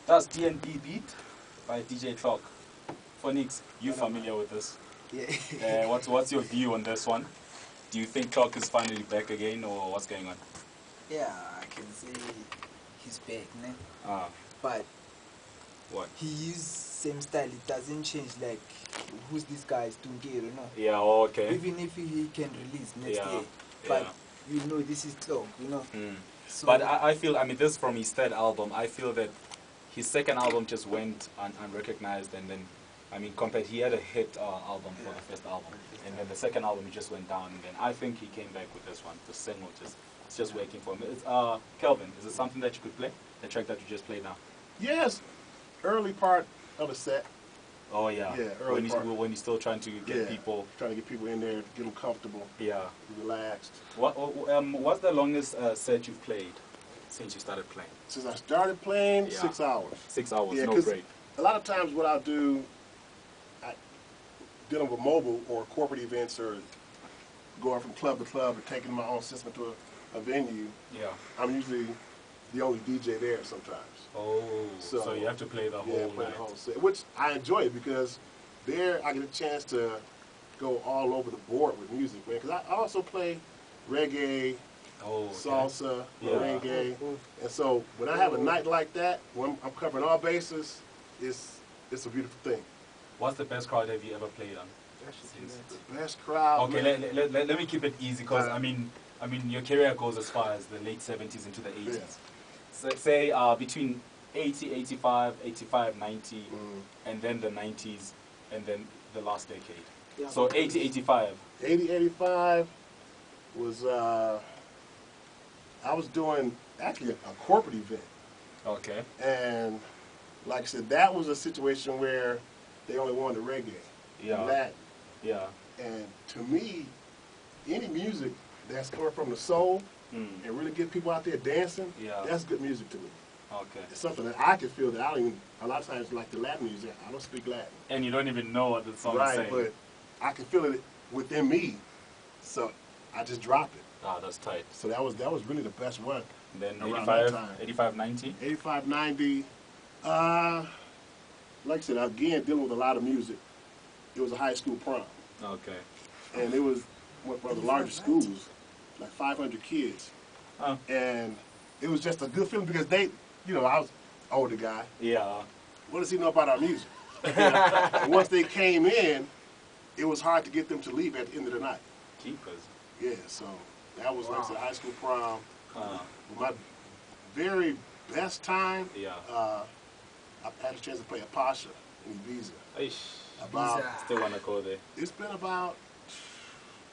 That's DNB Beat by DJ Clock. Phonix, you familiar with this? Yeah. What's your view on this one? Do you think Clock is finally back again, or what's going on? Yeah, I can say he's back, ne? Ah, But what? he used same style. It doesn't change. Like, who's this guy? Is Tungero, you know? Yeah, okay. Even if he can release next Yeah, year, but yeah. you know this is Clock, you know. So But I feel, I mean, this is from his third album. I feel that his second album just went unrecognized, and then, I mean, compared, he had a hit album for the first album, and then the second album he just went down, and then I think he came back with this one. The single it's just working for him. It's, Kelvin, is it something that you could play? The track that you just played now? Yes, early part of the set. Oh yeah. Yeah, early part. When he's still trying to get people. Trying to get people in there, get them comfortable. Yeah. Relaxed. What's the longest set you've played since you started playing? Since I started playing, Yeah. 6 hours. 6 hours, Yeah, no 'cause break. a lot of times what I'll do, dealing with mobile or corporate events or going from club to club or taking my own system to a venue, Yeah. I'm usually the only DJ there sometimes. Oh, So- so you have to play the whole Yeah, play night. the whole set, which I enjoy it because there I get a chance to go all over the board with music, man. Because I also play reggae, Oh, okay. salsa, Yeah. merengue, and so when I have a night like that, when I'm covering all bases, it's a beautiful thing. What's the best crowd have you ever played on? The best crowd. Okay, man. let me keep it easy, because I mean your career goes as far as the late 70s into the 80s. Yeah. So say between 80, 85, 85, 90, and then the 90s, and then the last decade. Yeah. So 80, 85. 80, 85 was, I was doing actually a corporate event. Okay. And like I said, that was a situation where they only wanted reggae. Yeah. And that, Yeah. and to me, any music that's coming from the soul Mm. and really get people out there dancing, Yeah. that's good music to me. Okay. It's something that I can feel that I don't even, a lot of times like the Latin music, I don't speak Latin. And you don't even know what the song is Right, saying. but I can feel it within me. So I just drop it. Ah, that's tight. So that was really the best one. And then Around 85, that time. 85, 90. 85, 90. Like I said, again, dealing with a lot of music. It was a high school prom. Okay. And it was one of the largest schools, like 500 kids. Oh. And it was just a good feeling because they, you know, I was an older guy. Yeah. What does he know about our music? And once they came in, it was hard to get them to leave at the end of the night. Keepers. Yeah, so that was like I said, high school prom. Uh, My very best time, yeah. I had a chance to play a Pasha in Ibiza. Eish. About, Ibiza. Still want to go there. it's been about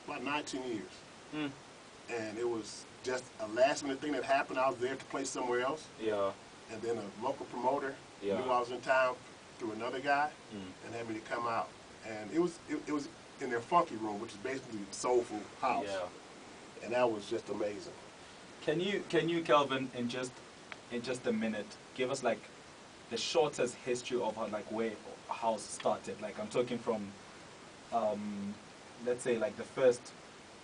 19 years. Mm. And it was just a last minute thing that happened. I was there to play somewhere else. Yeah. And then a local promoter Yeah. knew I was in town through another guy Mm. and had me to come out. And it was in their funky room, which is basically soulful house. Yeah. And that was just amazing. Can you, Kelvin, in just a minute, give us like the shortest history of how, like where house started? Like I'm talking from, let's say like the first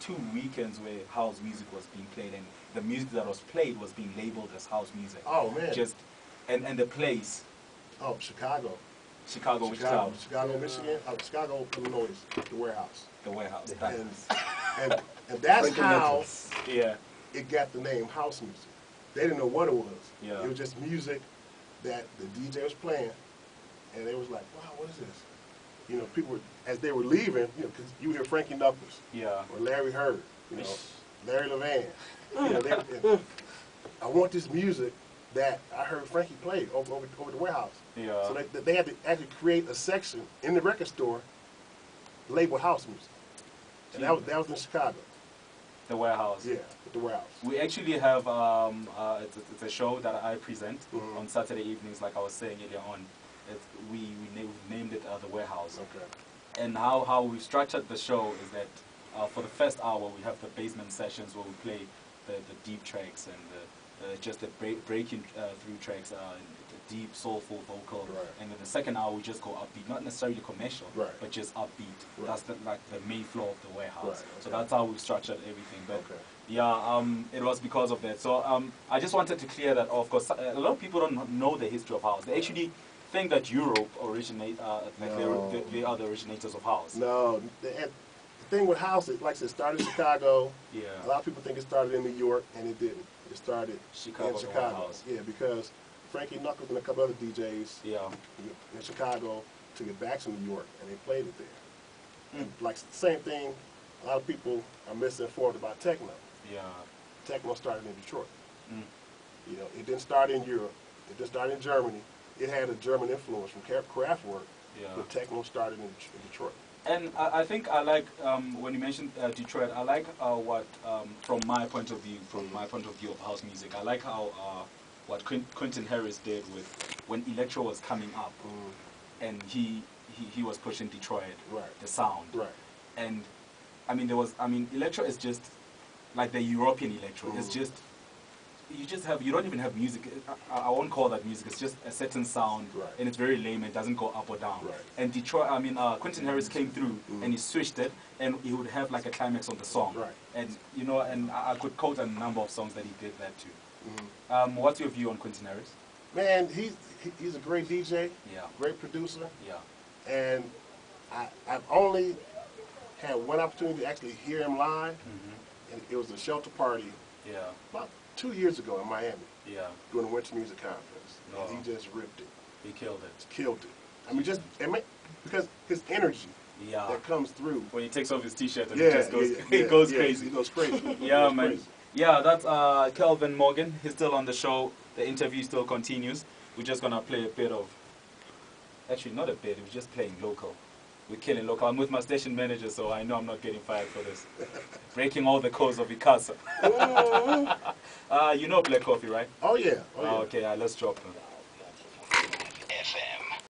2 weekends where house music was being played, and the music that was played was being labeled as house music. Oh man. Just and the place, Oh, Chicago. Chicago, which town? Chicago, Michigan. Chicago, Illinois, the warehouse. The warehouse. And that's how Yeah. it got the name house music. They didn't know what it was. Yeah. It was just music that the DJ was playing, and they was like, wow, what is this? You know, people, as they were leaving, you know, because you hear Frankie Knuckles, Yeah. or Larry Heard, you know, Larry Levan. You know, and I want this music that I heard Frankie play over the warehouse. Yeah. So they had to actually create a section in the record store labeled house music. And that was in Chicago. The warehouse. Yeah, at the warehouse. We actually have it's a show that I present Mhm. on Saturday evenings, like I was saying earlier on. We named it the warehouse. Okay. And how we structured the show is that for the first hour we have the basement sessions where we play the deep tracks and just the breaking through tracks, the deep, soulful vocal, Right. and then the second hour we just go upbeat, not necessarily commercial, Right. but just upbeat. Right. That's like the main flow of the warehouse. Right, So okay. that's how we've structured everything. But Okay. yeah, it was because of that. So I just wanted to clear that off, because a lot of people don't know the history of house. They actually think that Europe originate, like No. they are the originators of house. No, the thing with house, it, like I said, started in Chicago. Yeah. A lot of people think it started in New York, and it didn't. It started Chicago, in the Chicago. house. Yeah, because Frankie Knuckles and a couple other DJs Yeah. in Chicago took it back to New York, and they played it there. Mm. And like same thing, a lot of people are misinformed about techno. Yeah. Techno started in Detroit. Mm. You know, it didn't start in Europe. It didn't start in Germany. It had a German influence from Kraftwerk, Yeah. but techno started in Detroit. And I think I like, when you mentioned Detroit, I like what, from my point of view, of house music, I like how what Quentin Harris did with when electro was coming up, and he was pushing Detroit, Right. the sound, Right. and electro is just like the European electro. It's just you don't even have music. I won't call that music. It's just a certain sound, Right. and it's very lame. It doesn't go up or down. Right. And Detroit, Quentin Harris came through and he switched it, and he would have like a climax on the song. Right. And and I could quote a number of songs that he did that to. What's your view on Quentin Harris? Man, he's a great DJ, Yeah. great producer, Yeah. and I've only had one opportunity to actually hear him live, and it was a shelter party Yeah. about 2 years ago in Miami Yeah. during the Winter Music Conference. Oh. And he just ripped it, He killed it. killed it. I mean, because his energy Yeah. that comes through. When he takes off his t-shirt and Yeah, it just goes, yeah, it goes yeah, crazy. He goes crazy. He Yeah, goes man. crazy. Yeah, that's Kelvin Morgan. He's still on the show. The interview still continues. We're just gonna play a bit of, actually not a bit. We're just playing local. We're killing local. I'm with my station manager, so I know I'm not getting fired for this. Breaking all the codes of Icasa. You know Black Coffee, right? Oh yeah. Oh yeah. Okay, let's drop them.